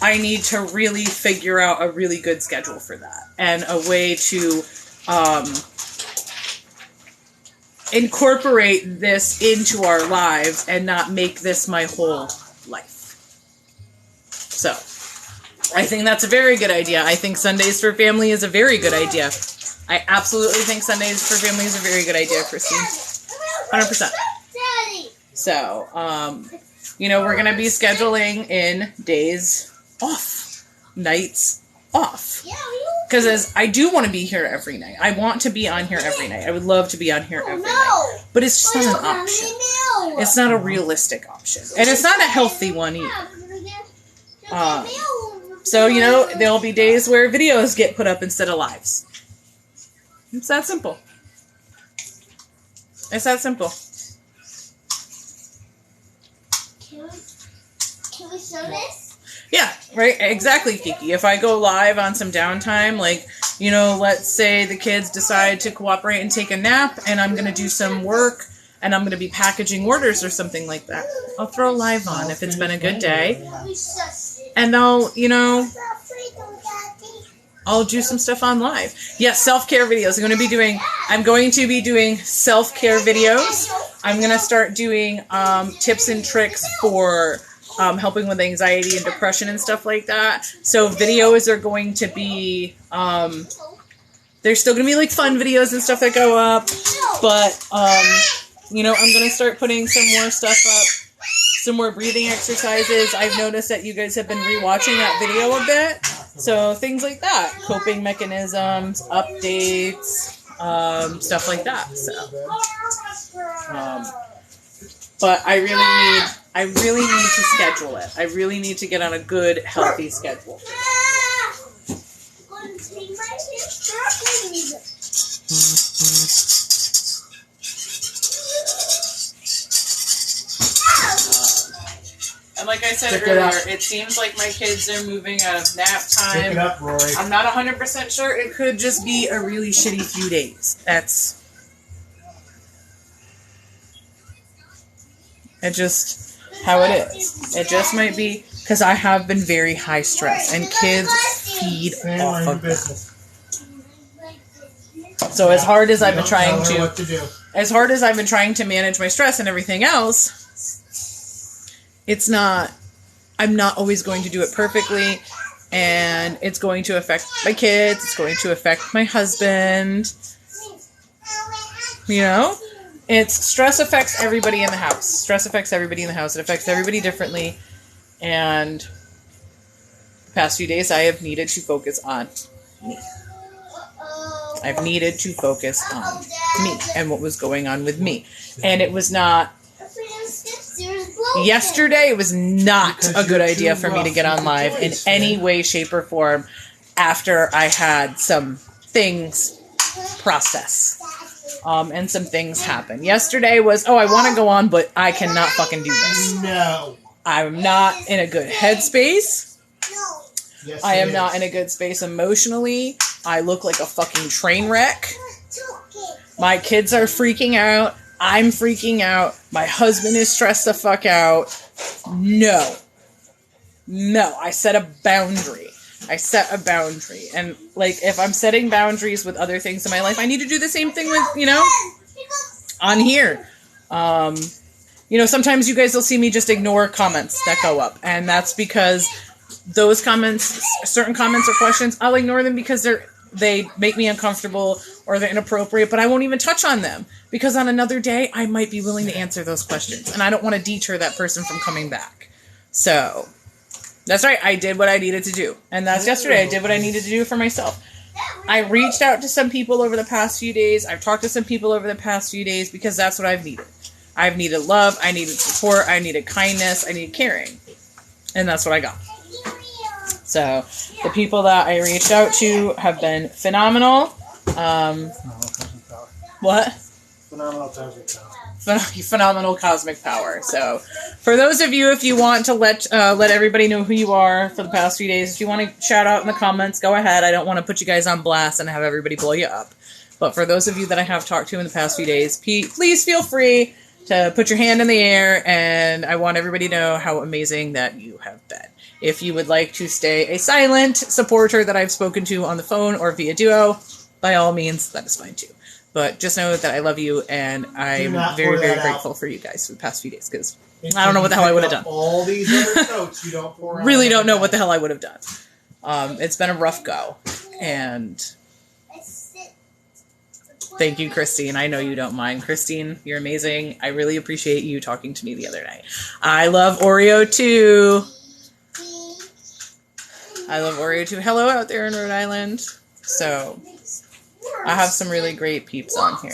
I need to really figure out a really good schedule for that, and a way to incorporate this into our lives and not make this my whole life. So, I think that's a very good idea. I think Sundays for Family is a very good idea. I absolutely think Sundays for Family is a very good idea, Christine. 100%. So, we're going to be scheduling in days off, nights off. Because I do want to be here every night. I want to be on here every night. I would love to be on here every night. But it's just not an option. It's not a realistic option. And it's not a healthy one either. So, there'll be days where videos get put up instead of lives. It's that simple. It's that simple. Can we show this? Yeah, right, exactly, Kiki. If I go live on some downtime, like, let's say the kids decide to cooperate and take a nap, and I'm going to do some work, and I'm going to be packaging orders or something like that. I'll throw live on if it's been a good day. And I'll do some stuff on live. Yes, self-care videos. I'm going to be doing self-care videos. I'm going to start doing tips and tricks for helping with anxiety and depression and stuff like that. So videos are going to be, there's still going to be like fun videos and stuff that go up, but, I'm going to start putting some more stuff up, some more breathing exercises. I've noticed that you guys have been rewatching that video a bit. So things like that, coping mechanisms, updates, stuff like that. So, but I really need to schedule it. I really need to get on a good, healthy schedule. And like I said earlier, it seems like my kids are moving out of nap time. Pick it up, Rory. I'm not 100% sure. It could just be a really shitty few days. That's just how it is. It just might be because I have been very high stress, and kids feed off of that. So as hard as I've been trying to manage my stress and everything else, I'm not always going to do it perfectly, and it's going to affect my kids, it's going to affect my husband, stress affects everybody in the house. Stress affects everybody in the house. It affects everybody differently, and the past few days I have needed to focus on me. I've needed to focus on me and what was going on with me. And it was not... Yesterday, it was not a good idea for me to get on live in any way, shape, or form after I had some things process. And some things happen. Yesterday was, I want to go on, but I cannot fucking do this. No. I'm not in a good headspace. Yes, I am not in a good space emotionally. I look like a fucking train wreck. My kids are freaking out. I'm freaking out. My husband is stressed the fuck out. No. I set a boundary. And, if I'm setting boundaries with other things in my life, I need to do the same thing with, on here. Sometimes you guys will see me just ignore comments that go up. And that's because those comments, certain comments or questions, I'll ignore them because they make me uncomfortable or they're inappropriate, but I won't even touch on them because on another day I might be willing to answer those questions and I don't want to deter that person from coming back. So that's right. I did what I needed to do. And that's yesterday. I did what I needed to do for myself. I reached out to some people over the past few days. I've talked to some people over the past few days because that's what I've needed. I've needed love. I needed support. I needed kindness. I needed caring. And that's what I got. So the people that I reached out to have been phenomenal. What? Phenomenal cosmic power. So for those of you, if you want to let everybody know who you are for the past few days, if you want to shout out in the comments, go ahead. I don't want to put you guys on blast and have everybody blow you up. But for those of you that I have talked to in the past few days, please feel free to put your hand in the air, and I want everybody to know how amazing that you have been. If you would like to stay a silent supporter that I've spoken to on the phone or via Duo, by all means, that is fine too. But just know that I love you, and I'm very, very grateful for you guys for the past few days, because I don't know what the hell I would have done. All these other notes you don't pour out. Really don't know what the hell I would have done. It's been a rough go, and thank you, Christine. I know you don't mind. Christine, you're amazing. I really appreciate you talking to me the other night. I love Oreo, too. I love Oreo, too. Hello out there in Rhode Island. So, I have some really great peeps on here.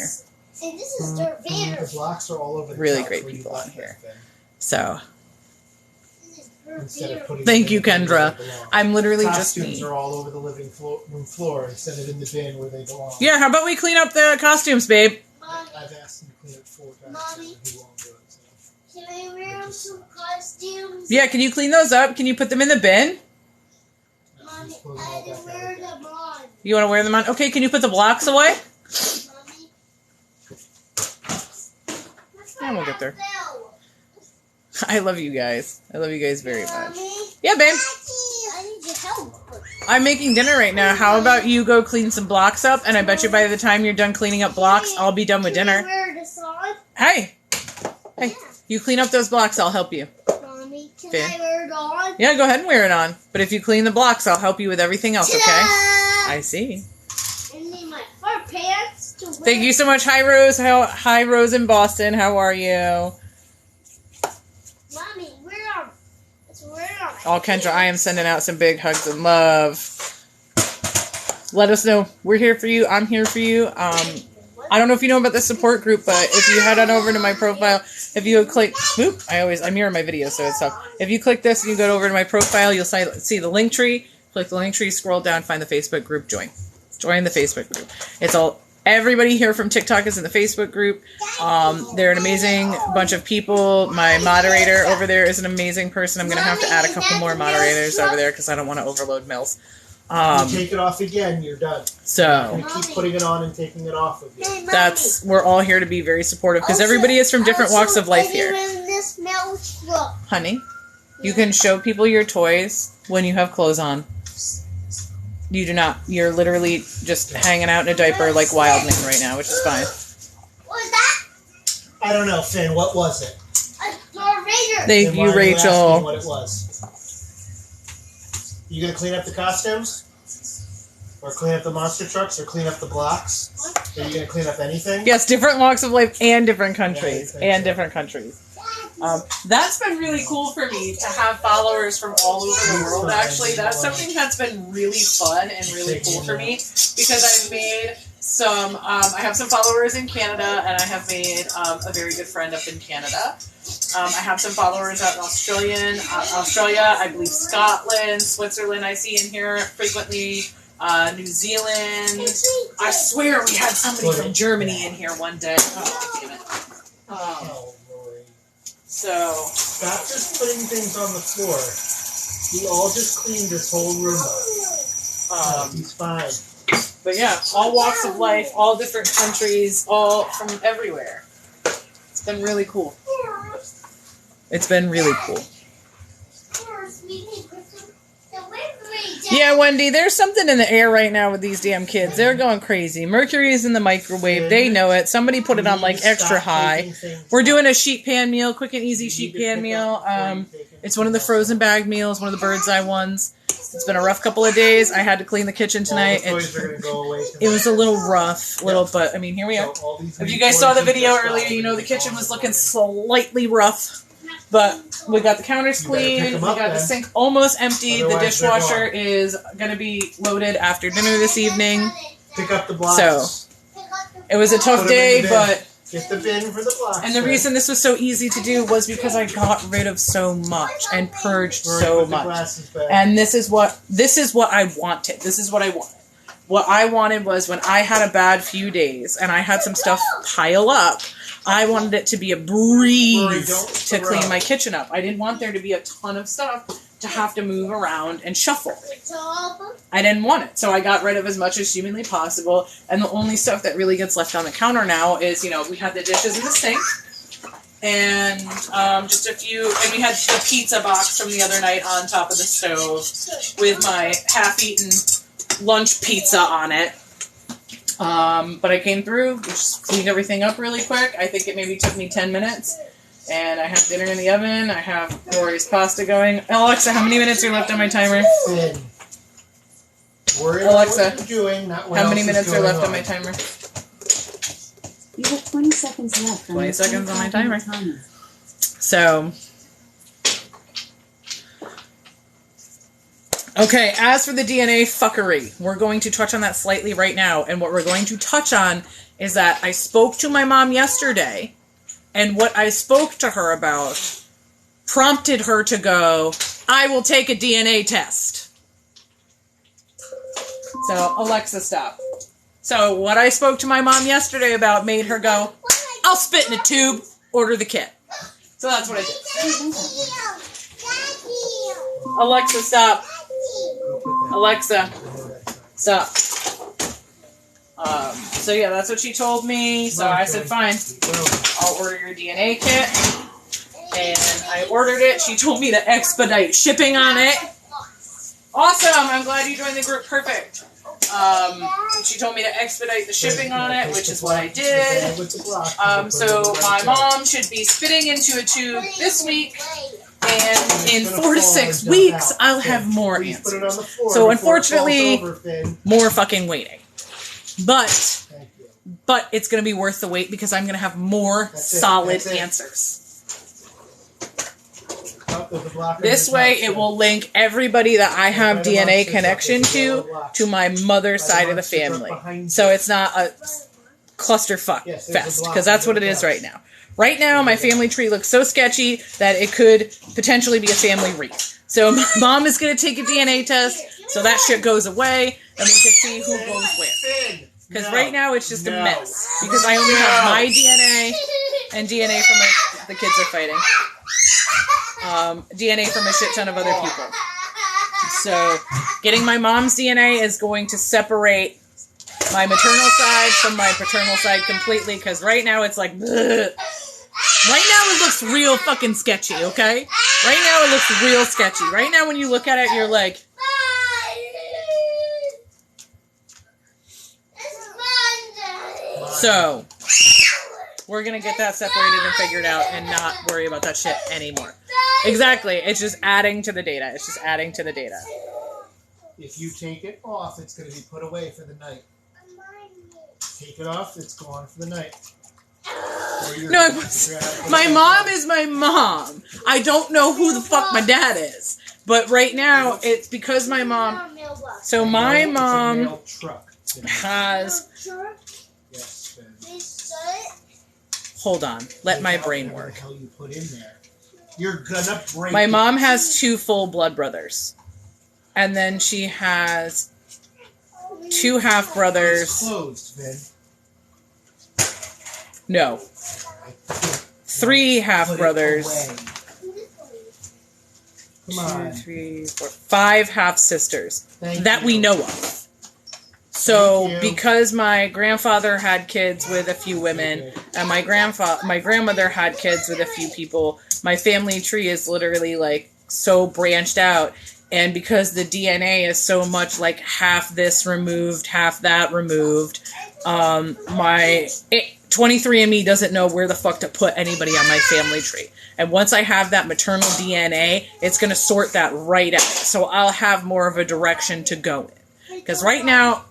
And this is Darth Vader. The blocks are all over the Really top great where you people left on here. that thing. So, Instead of putting thank them you, in the bin where Kendra. they belong. I'm literally just Costumes me. are all over the living room floor instead of in the bin where they belong. Yeah, how about we clean up the costumes, babe? Mommy, I've asked them to clean it 4 times Mommy. and he won't do it. So. can I wear some costumes? Yeah, can you clean those up? Can you put them in the bin? Mommy, Just close them I all didn't back wear out. them on. You want to wear them on? Okay, can you put the blocks away? Mommy. Yeah, we'll get there. Fell. I love you guys. I love you guys very much. Mommy, Yeah, babe. I need your help. I'm making dinner right now. How about you go clean some blocks up, and I bet you by the time you're done cleaning up blocks, I'll be done with Can I dinner. wear this on? Hey! Hey, you clean up those blocks, I'll help you. Mommy, can Finn. I wear it on? Yeah, go ahead and wear it on. But if you clean the blocks, I'll help you with everything else, okay? Ta-da! I see. I need my hard pants to wear. Thank you so much. Hi, Rose. Hi, Rose in Boston. How are you? Mommy, wear on. Let's wear it on. Oh, Kendra, I am sending out some big hugs and love. Let us know. We're here for you. I'm here for you. I don't know if you know about the support group, but if you head on over to my profile, if you click, whoop, I mirror my videos, so it's tough. If you click this and you go over to my profile, you'll see the link tree. Click the link tree, scroll down, find the Facebook group, join. Join the Facebook group. It's all, everybody here from TikTok is in the Facebook group. They're an amazing bunch of people. My moderator over there is an amazing person. I'm going to have to add a couple more moderators over there because I don't want to overload Mills. You take it off again, you're done. So I'm going to keep putting it on and taking it off of you. Hey, Mommy. we're all here to be very supportive because everybody is from different walks of life here. This mouse look. Honey, you can show people your toys when you have clothes on. You do not. You're literally just hanging out in a diaper like Wildman right now, which is fine. What was that? I don't know, Finn, what was it? A Darth Vader. Thank Then you, why are asking Rachel. what it was? You gonna clean up the costumes? Or clean up the monster trucks? Or clean up the blocks? Are you gonna clean up anything? Yes, different walks of life and different countries. Yeah, And different countries. That's been really cool for me to have followers from all over the world, actually. That's something that's been really fun and really cool for me because I've made some, I have some followers in Canada and I have made a very good friend up in Canada. I have some followers out in Australia, I believe Scotland, Switzerland I see in here frequently, New Zealand. I swear we had somebody from Germany in here one day. Oh, damn it. Oh, Lord. So, Stop just putting things on the floor. We all just cleaned this whole room up. He's fine. but yeah, all walks of life, all different countries, all from everywhere. It's been really cool. It's been really cool. Yeah, Wendy, there's something in the air right now with these damn kids. They're going crazy. Mercury is in the microwave. They know it. Somebody put it on, like, extra high. We're doing a sheet pan meal, quick and easy sheet pan meal. It's one of the frozen bag meals, one of the bird's eye ones. It's been a rough couple of days. I had to clean the kitchen tonight. It was a little rough, but, I mean, here we are. If you guys saw the video earlier, you know the kitchen was looking slightly rough. But we got the counters clean, we got the sink almost empty, the dishwasher is going to be loaded after dinner this evening. Pick up the blocks. So, it was a tough day, but... Get the bin for the blocks. And the reason this was so easy to do was because I got rid of so much and purged so much. And this is what I wanted. This is what I wanted. What I wanted was when I had a bad few days and I had some stuff pile up, I wanted it to be a breeze to clean my kitchen up. I didn't want there to be a ton of stuff to have to move around and shuffle. I didn't want it. So I got rid of as much as humanly possible. And the only stuff that really gets left on the counter now is, you know, we had the dishes in the sink. And just a few, and we had the pizza box from the other night on top of the stove with my half-eaten lunch pizza on it. But I came through, just cleaned everything up really quick. I think it maybe took me 10 minutes. And I have dinner in the oven. I have Rory's pasta going. Alexa, how many minutes are left on my timer? Alexa, how many minutes are left on my timer? You have 20 seconds left. 20 seconds on my timer. So... Okay, as for the DNA fuckery, we're going to touch on that slightly right now. And what we're going to touch on is that I spoke to my mom yesterday, and what I spoke to her about prompted her to go, I will take a DNA test. So, Alexa, stop. So, what I spoke to my mom yesterday about made her go, I'll spit in a tube, order the kit. So that's what I did. Alexa, stop. Alexa, stop. So yeah, that's what she told me. So I said, fine, I'll order your DNA kit. And I ordered it. She told me to expedite shipping on it. Awesome! I'm glad you joined the group. Perfect. She told me to expedite the shipping on it, which is what I did. So my mom should be spitting into a tube this week. And in 4 to 6 weeks, I'll have more answers. So unfortunately, more fucking waiting. But it's going to be worth the wait because I'm going to have more solid answers. This way, it will link everybody that I have DNA connection to my mother's side of the family. So it's not a clusterfuck fest, because that's what it is right now. Right now, my family tree looks so sketchy that it could potentially be a family wreath. So my mom is going to take a DNA test, so that shit goes away, and we can see who goes where. Because right now, it's just a mess. Because I only have my DNA and DNA from the kids are fighting. DNA from a shit ton of other people. So getting my mom's DNA is going to separate my maternal side from my paternal side completely, because right now it's like, bleh. Right now it looks real fucking sketchy, okay? Right now it looks real sketchy. Right now when you look at it, you're like... So, we're gonna get that separated and figured out and not worry about that shit anymore. Exactly, it's just adding to the data. It's just adding to the data. If you take it off, it's gonna be put away for the night. Take it off, it's gone for the night. No, my mom is my mom. I don't know who the fuck my dad is. But right now, it's because my mom... So my mom has... Hold on. Let my brain work. My mom has 2 full blood brothers. And then she has 2 half-brothers. No. 3 half-brothers. 2, 3, 4, 5 half-sisters. That we know of. So, because my grandfather had kids with a few women, and my grandmother had kids with a few people, my family tree is literally, like, so branched out. And because the DNA is so much like half this removed, half that removed, my 23andMe doesn't know where the fuck to put anybody on my family tree. And once I have that maternal DNA, it's going to sort that right out. So I'll have more of a direction to go in. Because right now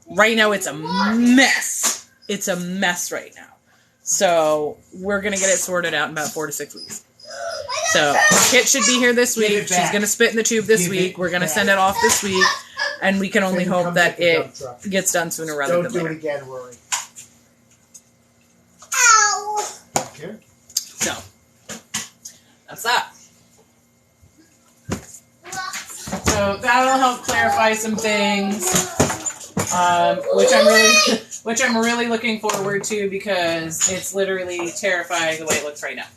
it's a mess. It's a mess right now. So we're going to get it sorted out in about 4 to 6 weeks. So Kit should be here this week. She's going to spit in the tube this week. We're going to send it off this week. And we can only hope that it gets done sooner rather than later. Don't do it again, Rory. Ow! Okay. So, that's that. So that'll help clarify some things, which I'm really looking forward to because it's literally terrifying the way it looks right now.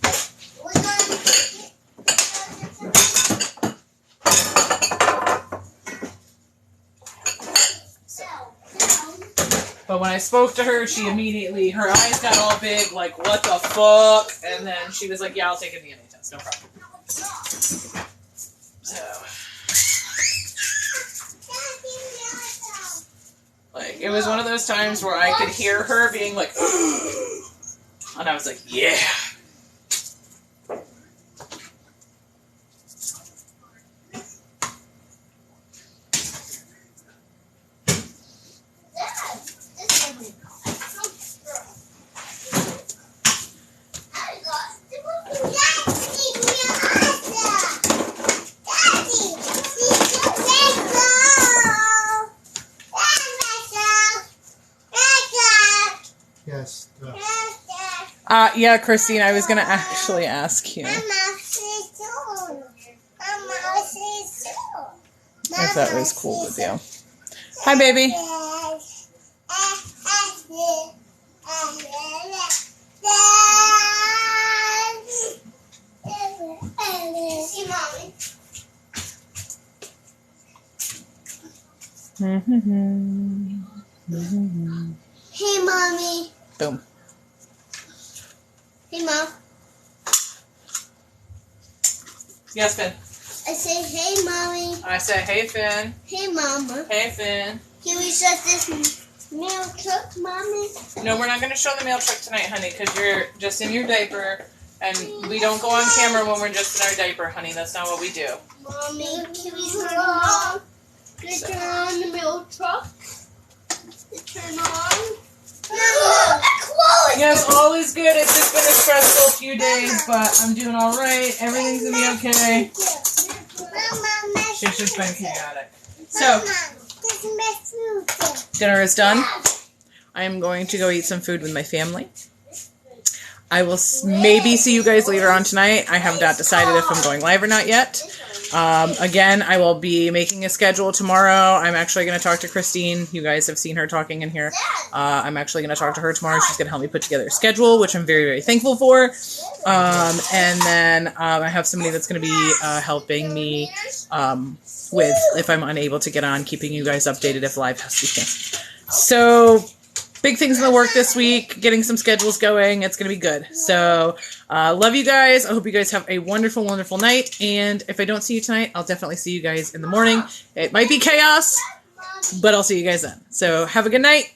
But when I spoke to her, she immediately, her eyes got all big, like, what the fuck? And then she was like, yeah, I'll take a DNA test, no problem. So, like, it was one of those times where I could hear her being like, and I was like, yeah. Yeah, Christine, I was going to actually ask you. If that was cool with you. Hi, baby. Hey, Mommy. Boom. Hey, Mom. Yes, Finn. I say, hey, Mommy. I say, hey, Finn. Hey, Mama. Hey, Finn. Can we shut this mail truck, Mommy? No, we're not going to show the mail truck tonight, honey, because you're just in your diaper, and we don't go on camera when we're just in our diaper, honey. That's not what we do. Mommy, can we turn on? Can we turn on the mail truck? Turn on? No, close! Yes, all is good. It's just been a stressful few days, but I'm doing all right. Everything's going to be okay. She's just been chaotic. So, dinner is done. I am going to go eat some food with my family. I will maybe see you guys later on tonight. I have not decided if I'm going live or not yet. Again, I will be making a schedule tomorrow. I'm actually going to talk to Christine. You guys have seen her talking in here. I'm actually going to talk to her tomorrow. She's going to help me put together a schedule, which I'm very, very thankful for. And then I have somebody that's going to be helping me with, if I'm unable to get on, keeping you guys updated if live has to be canceled. So, big things in the work this week, getting some schedules going. It's going to be good. So, love you guys. I hope you guys have a wonderful, wonderful night. And if I don't see you tonight, I'll definitely see you guys in the morning. It might be chaos, but I'll see you guys then. So, have a good night.